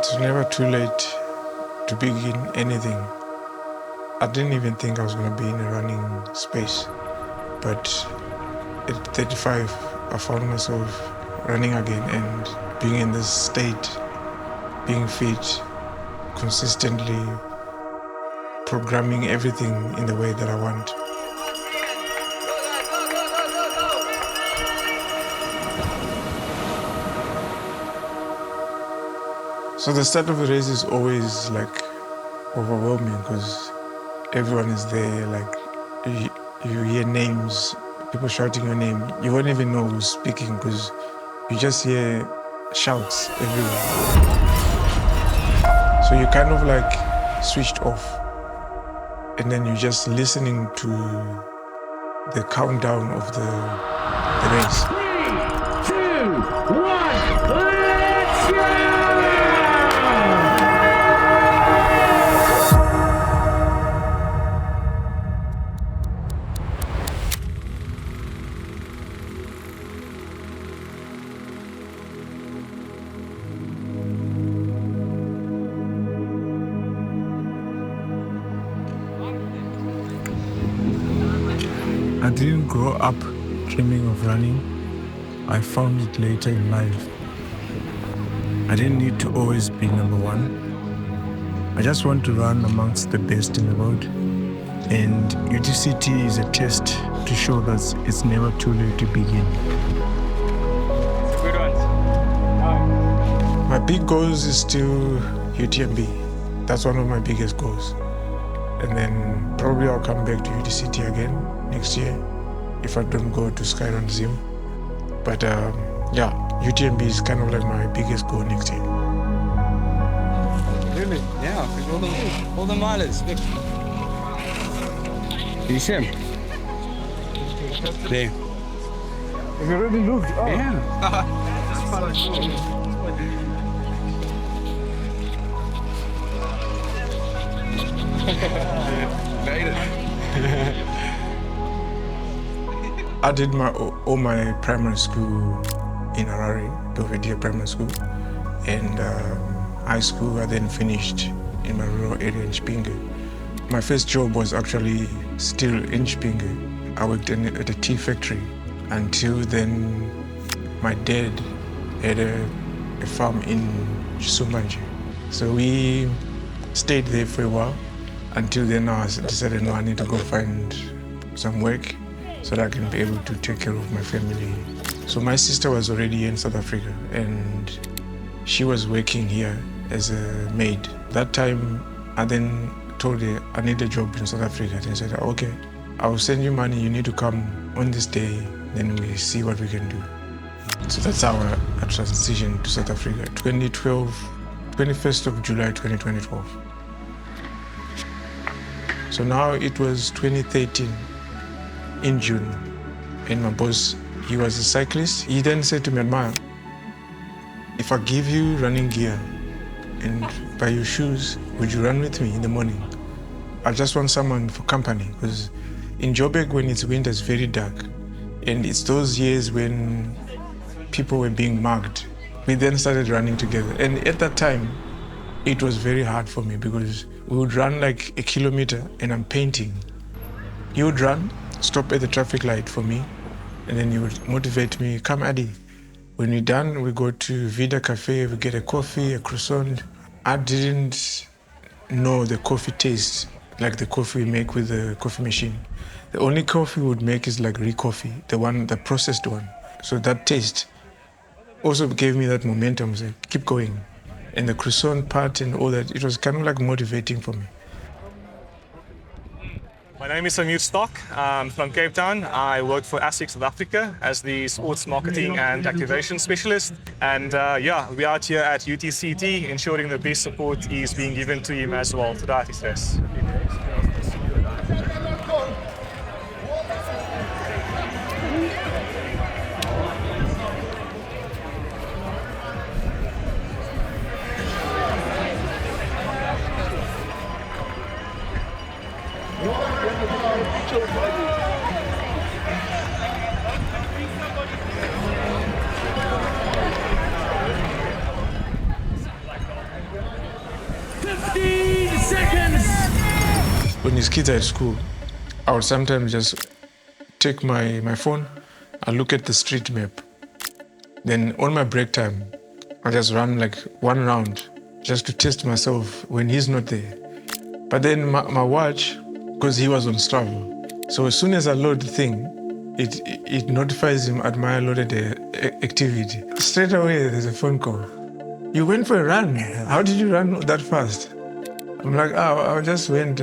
It's never too late to begin anything. I didn't even think I was going to be in a running space. But at 35, I found myself running again and being in this state, being fit, consistently programming everything in the way that I want. So the start of the race is always like overwhelming because everyone is there, like you hear names, people shouting your name. You won't even know who's speaking because you just hear shouts everywhere. So you're kind of like switched off and then you're just listening to the countdown of the race. 3, 2, 1, let's go! I didn't grow up dreaming of running. I found it later in life. I didn't need to always be number one. I just want to run amongst the best in the world. And UTCT is a test to show that it's never too late to begin. Good ones. My big goals is still UTMB. That's one of my biggest goals. And then probably I'll come back to UTCT again next year if I don't go to Skyrun Zim. But yeah, UTMB is kind of like my biggest goal next year. Really? Yeah, all the milers. Look. Do you see him? There. Have you already looked? Oh. Yeah. Made it. I did all my primary school in Harare, Belvedere Primary School, and high school I then finished in my rural area in Chipinge. My first job was actually still in Chipinge. I worked at a tea factory until then. My dad had a farm in Chisumbanji, so we stayed there for a while. Until then, I decided, no, I need to go find some work so that I can be able to take care of my family. So my sister was already here in South Africa and she was working here as a maid. That time, I then told her I need a job in South Africa. And she said, okay, I'll send you money, you need to come on this day, then we see what we can do. So that's how I transitioned to South Africa. 2012, 21st of July, 2012. So now it was 2013 in June, and my boss, he was a cyclist. He then said to me, Admire, if I give you running gear and buy you shoes, would you run with me in the morning? I just want someone for company, because in Joburg, when it's winter, it's very dark. And it's those years when people were being mugged. We then started running together. And at that time, it was very hard for me because we would run like a kilometer and I'm painting. He would run, stop at the traffic light for me, and then he would motivate me, come Addy. When we're done, we go to Vida Cafe, we get a coffee, a croissant. I didn't know the coffee taste, like the coffee we make with the coffee machine. The only coffee we would make is like re-coffee, the processed one. So that taste also gave me that momentum, so keep going. And the croissant part and all that, it was kind of like motivating for me. My name is Amir Stock. I'm from Cape Town. I work for ASIC South Africa as the sports marketing and activation specialist. And yeah, we're out here at UTCT ensuring the best support is being given to him as well throughout his race. When his kids are at school, I would sometimes just take my phone, I look at the street map. Then on my break time, I just run like one round just to test myself when he's not there. But then my watch, because he was on Strava, so as soon as I load the thing, it notifies him Admire loaded the activity. Straight away, there's a phone call. You went for a run. How did you run that fast? I'm like, I just went.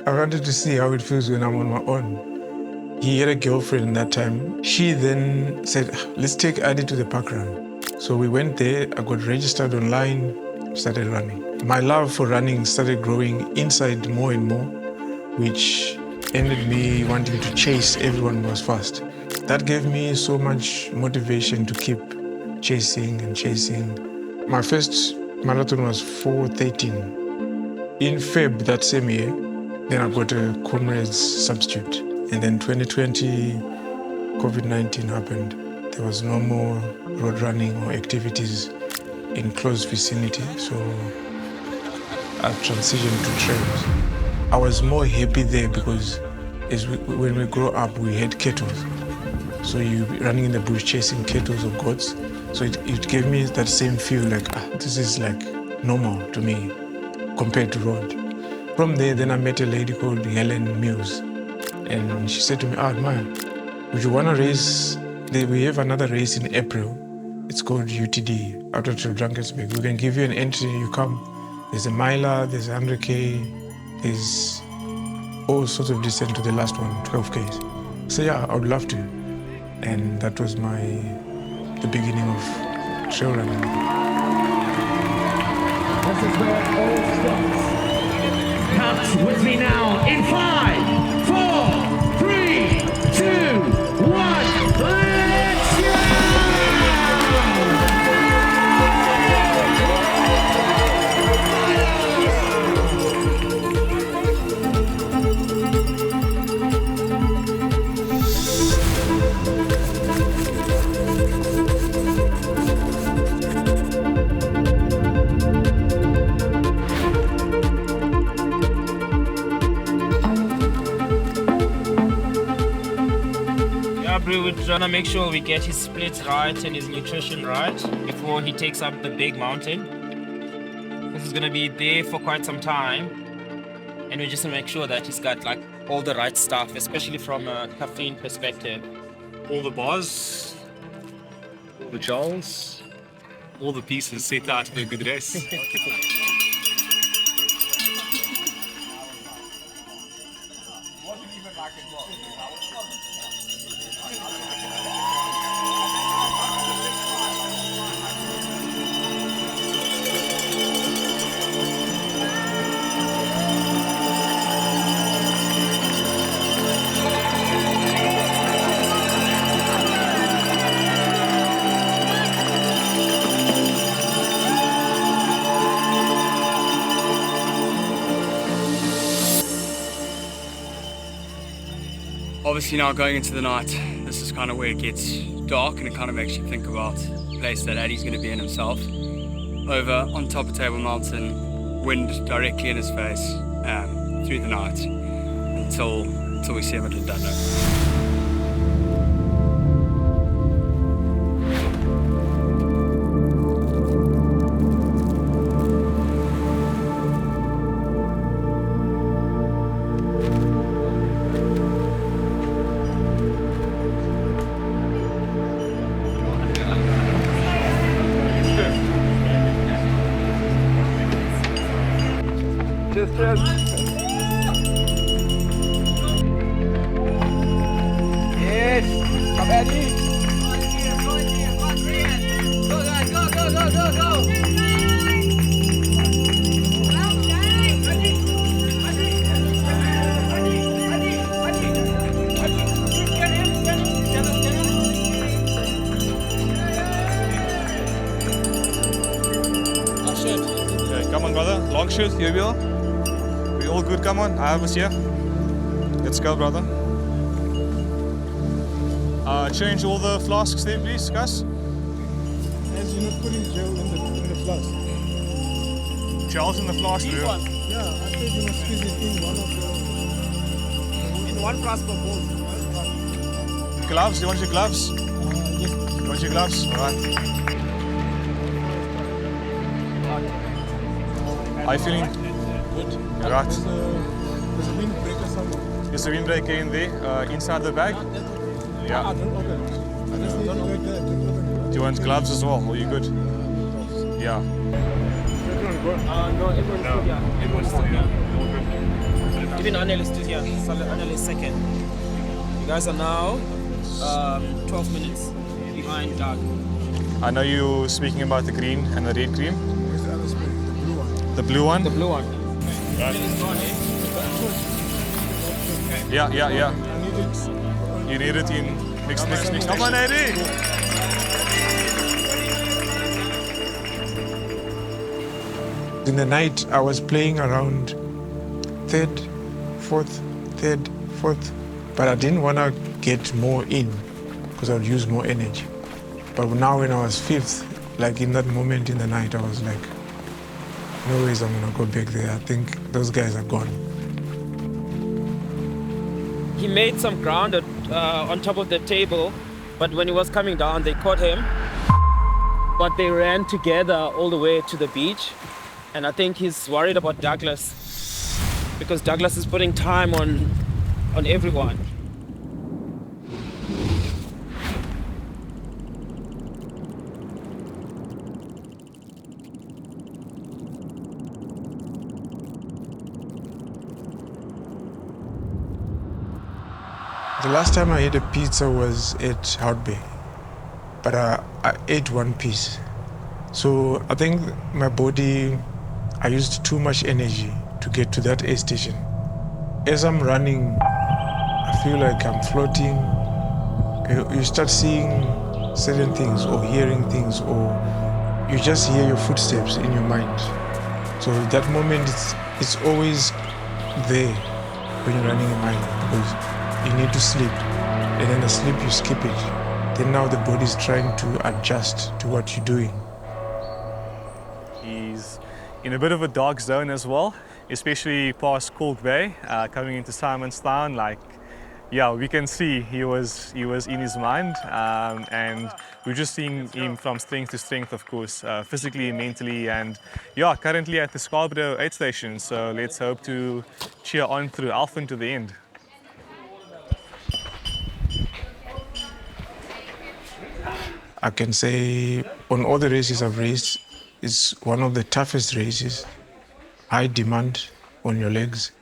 I wanted to see how it feels when I'm on my own. He had a girlfriend that time. She then said, let's take Adi to the park run. So we went there. I got registered online, started running. My love for running started growing inside more and more, which ended me wanting to chase everyone who was fast. That gave me so much motivation to keep chasing and chasing. My first marathon was 4:13. In Feb that same year, then I got a comrades substitute. And then 2020, COVID-19 happened. There was no more road running or activities in close vicinity, so I transitioned to trails. I was more happy there because when we grow up, we had cattle. So you running in the bush chasing cattle or goats. So it gave me that same feel like, this is like normal to me compared to road. From there, then I met a lady called Helen Mills. And she said to me, Admire, would you want to race? We have another race in April. It's called UTD, Out of Drakensberg. We can give you an entry, you come. There's a miler, there's 100K, there's all sorts of distance to the last one, 12Ks. So yeah, I would love to. And that was the beginning of trail running. This is where it all stops. Come with me now in 5, 4, 3, 2, 1. Let's go! We're trying to make sure we get his splits right and his nutrition right before he takes up the big mountain. This is going to be there for quite some time, and we just want to make sure that he's got like all the right stuff, especially from a caffeine perspective. All the bars, all the gels, all the pieces set out for a good race. Obviously now going into the night, this is kind of where it gets dark and it kind of makes you think about the place that Addy's going to be in himself. Over on top of Table Mountain, wind directly in his face through the night until we see him at Ladano. Yes! Come Eddie! Go guys, go, go, go, go, go! Okay, come on, brother. Long shoot, here we are. We all good, come on. I have us here. Let's go, brother. Change all the flasks there, please, guys. As you're not putting gel in the flask. Gel's in the flask, bro. Yeah, I said you must squeeze it in one of the... one class per both. Gloves? You want your gloves? Yes. You want your gloves? All right. How are you feeling? Good. All right. There's a windbreaker somewhere. There's a windbreaker in there, inside the bag. Yeah. Don't open it. Don't open it. Do you want gloves as well? Are you good? Yeah. No, everyone's good, yeah. Everyone's good, yeah. Even Anel is still here. Anel is second. You guys are now 12 minutes behind Doug. I know you speaking about the green and the red cream. Where's the other spray? The blue The blue one? one. The blue one. Anel is gone, eh? Yeah. I need it. You need it in next. Come on, Eddie! In the night, I was playing around third, fourth, but I didn't want to get more in because I would use more energy. But now when I was fifth, like in that moment in the night, I was like, no ways I'm going to go back there. I think those guys are gone. He made some ground on top of the table, but when he was coming down, they caught him. But they ran together all the way to the beach. And I think he's worried about Douglas because Douglas is putting time on everyone. The last time I ate a pizza was at Outback, but I ate one piece. So I think my body, I used too much energy to get to that air station. As I'm running, I feel like I'm floating. You start seeing certain things or hearing things, or you just hear your footsteps in your mind. So that moment, it's always there when you're running a mile because you need to sleep. And then the sleep, you skip it. Then now the body's trying to adjust to what you're doing. He's in a bit of a dark zone as well, especially past Cork Bay, coming into Simonstown. Like, yeah, we can see he was in his mind, and we're just seeing him from strength to strength, of course, physically, mentally, and yeah, currently at the Scarborough aid station. So let's hope to cheer on through Alphen to the end. I can say on all the races I've raced, it's one of the toughest races. High demand on your legs,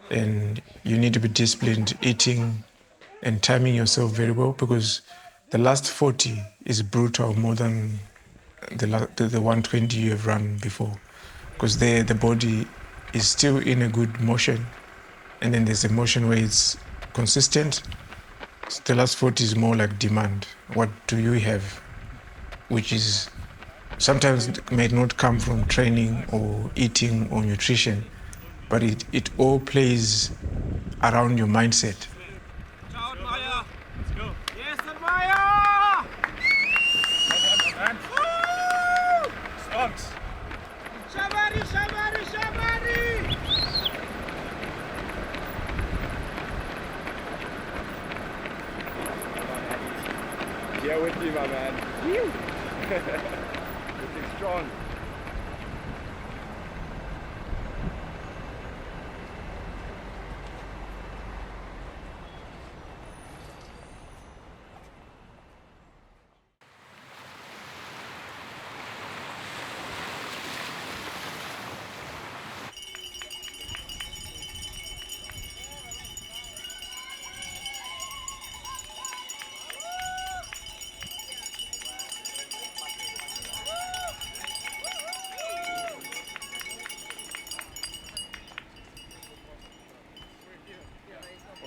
and you need to be disciplined, eating and timing yourself very well because the last 40 is brutal more than the 120 you have run before, because there the body is still in a good motion, and then there's a motion where it's consistent. The last 40 is more like demand. What do you have? Which is sometimes may not come from training or eating or nutrition, but it all plays around your mindset. Ciao, Admire! Let's go! Yes, Admire! Stunts! Shabari! Yeah, with you, my man. Looking strong.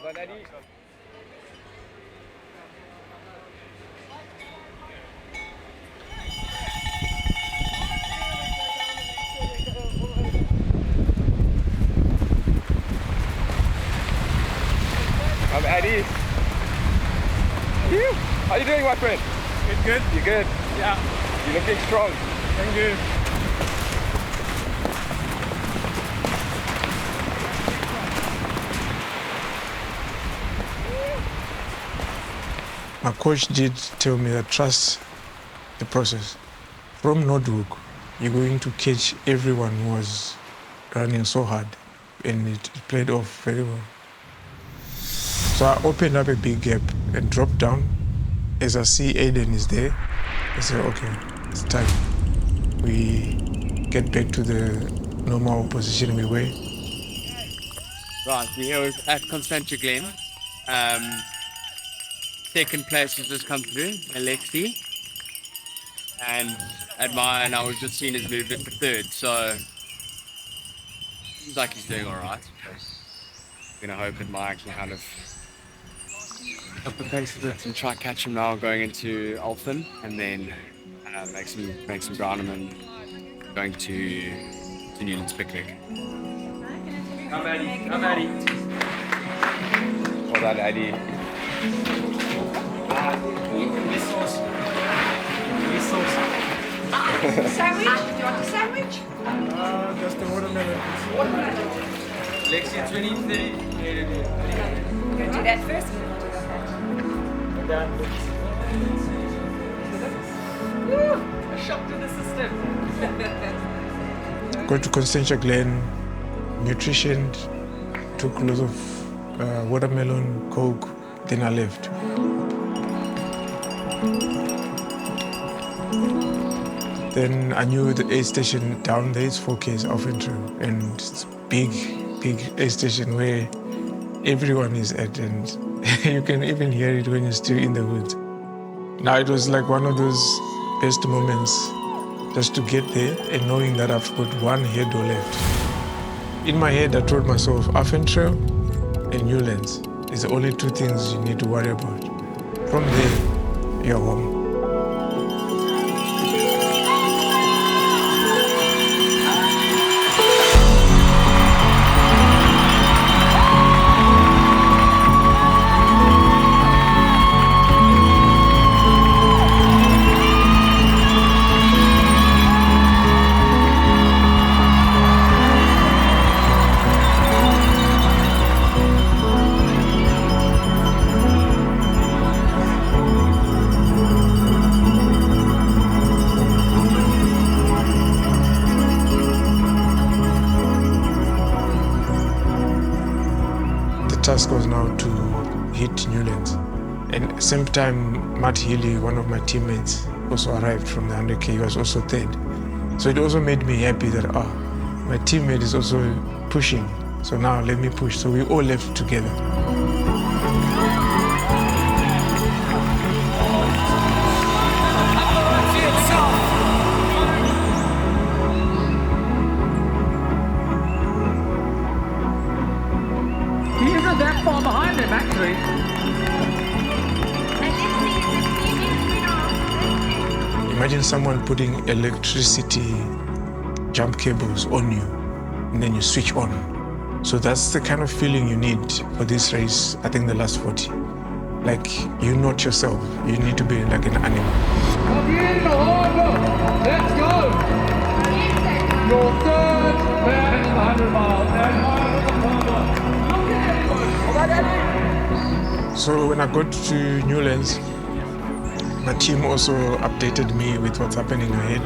Well done, Eddie. I'm Eddie. Phew. How you doing, my friend? Good? You good? Yeah. You're looking strong. Thank you. My coach did tell me that trust the process. From Notebook, you're going to catch everyone who was running so hard, and it played off very well. So I opened up a big gap and dropped down. As I see Aiden is there, I said, okay, it's time. We get back to the normal position we were. Right, we're here at Constantia Glen. Second place has just come through, Alexi. And Admire, and I was just seeing his movement for third, so seems like he's doing all right. I'm gonna hope Admire can kind of up the pace of it and try catch him now going into Alphen, and then make some ground him and going to Newlands Picnic. Come Addy. Well done, Addy. Sandwich? Do you want a sandwich? Just the watermelon. Lexi, 20, 30. You want to do that first? A shock to the system. Got to Constantia Glen, nutrition, took lots of watermelon, Coke, then I left. Then I knew the aid station down there is 4Ks off and through, and it's big aid station where everyone is at, and you can even hear it when you're still in the woods. Now it was like one of those best moments just to get there and knowing that I've got one heador left. In my head I told myself, Affen Trail and Newlands is the only two things you need to worry about. From there, you're home. The task was now to hit Newlands. And same time, Matt Healy, one of my teammates, also arrived from the 100K. He was also third. So it also made me happy that, my teammate is also pushing. So now let me push. So we all left together. He isn't that far behind him, actually. Imagine someone putting electricity jump cables on you, and then you switch on. So that's the kind of feeling you need for this race, I think the last 40. Like, you're not yourself. You need to be like an animal. Let's go! Your third man in the 100 miles. So when I got to Newlands, my team also updated me with what's happening ahead.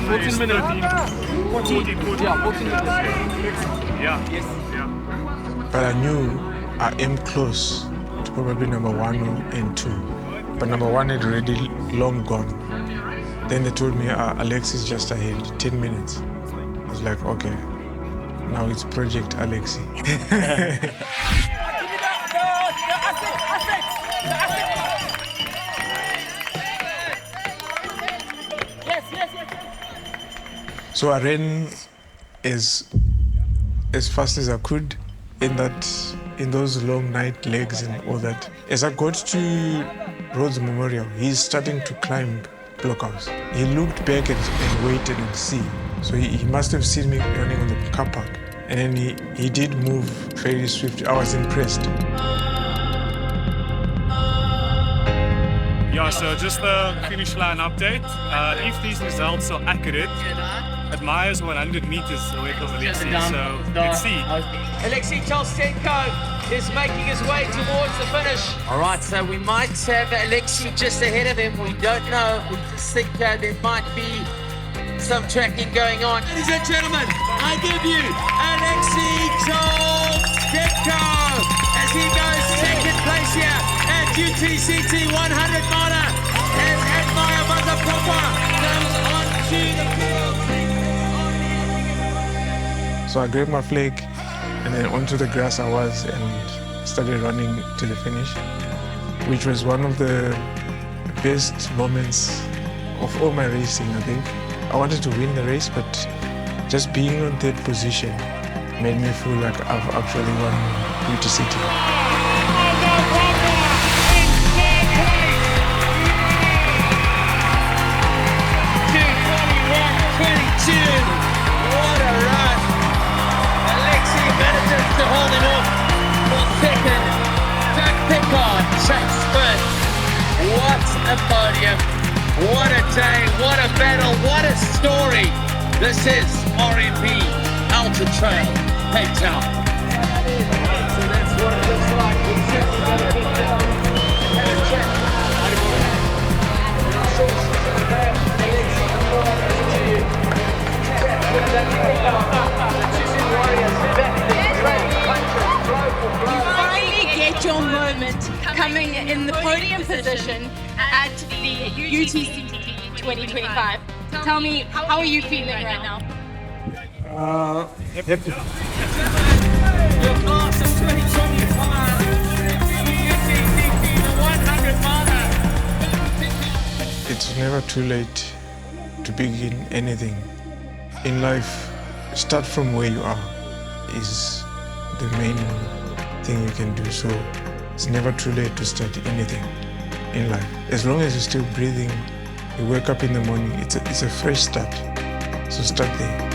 14 minutes. 14 minutes. Yeah. But I knew I am close to probably number 1 and 2. But number 1 had already long gone. Then they told me Alex is just ahead, 10 minutes. I was like, okay, now it's Project Alexi. So I ran as fast as I could in those long night legs and all that. As I got to Rhodes Memorial, he's starting to climb Blockhouse. He looked back and waited and see. So he must have seen me running on the car park. And then he did move very swiftly. I was impressed. Yeah, so just the finish line update. If these results are accurate, Admire's 100 meters away from Alexi, so let's see. Alexi, Charles, take go. is making his way towards the finish. All right, so we might have Alexi just ahead of him. We don't know. We just think there might be some tracking going on. Ladies and gentlemen, I give you Alexi Joel-Depko as he goes second place here at UTCT 100 meter as Admire Muzopambwa goes on to the field. So I grabbed my flag and then onto the grass I was and started running to the finish, which was one of the best moments of all my racing, I think. I wanted to win the race, but just being on third position made me feel like I've actually won UTCT. What a run! Alexi manages to hold him off for second. Doug Pickard takes first. What a podium! What a day! What a battle! What a story! This is RMP Ultra Trail Cape Town. So that's what it looks like. We're certainly going to get down and have a chat. You finally get your moment coming in the podium position at the UTCT 2025. Tell me, how are you feeling right now? Your class of 2025, UTCT, the 100 miler. It's never too late to begin anything. In life, start from where you are is the main thing you can do. So it's never too late to start anything in life. As long as you're still breathing, you wake up in the morning, it's a fresh start. So start there.